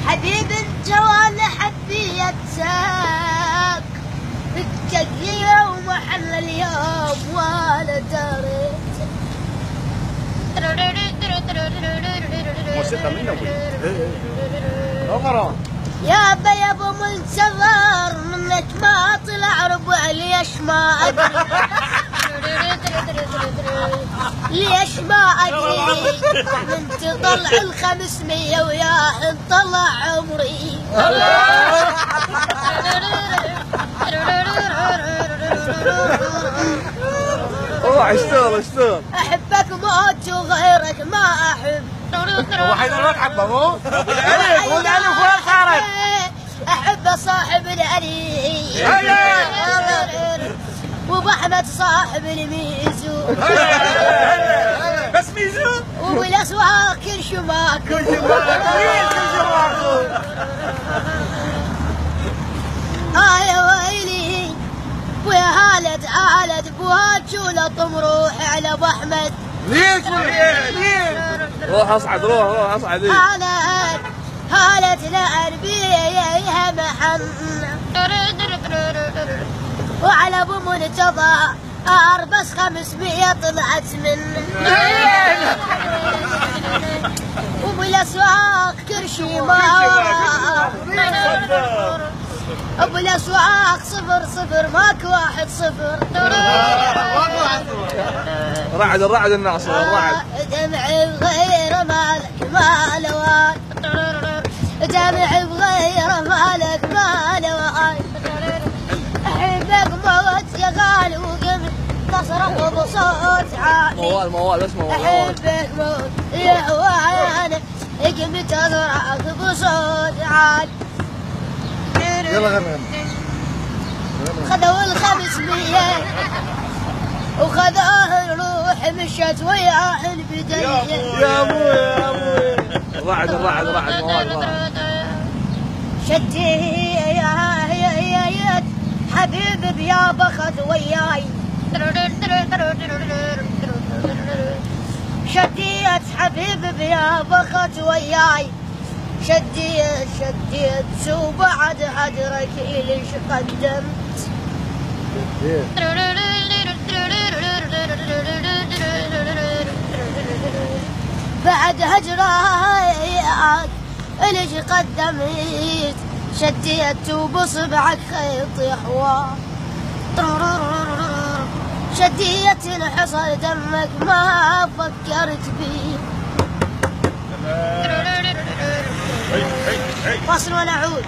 حبيب الجوال حبيتك بالتقية ومحل اليوم ولا دريت. موسيقى مين أبوي؟ يا ابو منتظر منك ما طلع ربع ليش ما ادري. ليش ما ادري من تطلع ال500 ويا انطلع عمري. اوه اشتغل احبك موت وغيرك ما احب. هو حيدر ما تحبه مو؟ الالف وين صارت؟ احب صاحب الالي وابو احمد صاحب الميزو. بس ميزو؟ وبالاسواق كل شماك يا ويلي ويا هالد بوهاجولة طمروح على ابو احمد. ليش؟ روح اصعد هالد لأربيها محن وعلى ابو منتظى اربس 500 طلعت منه. وبالاسواق كرشي ما وبالاسواق 0-0 ماكو 1-0. الرعد الناصر الرعد. دمعي بغير مالك ما لوان. دمعي بغير مالك ما لوان. احبك موت يا غالي وقمت تصرخ بصوت عالي. موال بس موال. احبك موت يا هوانا قمت تصرخ بصوت عالي. يلا غنى. خذوا ال500 وخذوه الروح مشت وياه البداية. يا ابوي الرعد موال. شدي يا حبيب بيابا خذ وياي. شديت حبيب بيابا خذ وياي. شديت وبعد هجرك ليش قدمت. بعد هجرك ليش قدمت. شديت وبصبعك خيط يحوى. شديت انحصر دمك ما فكرت بيه. فصل ونعود.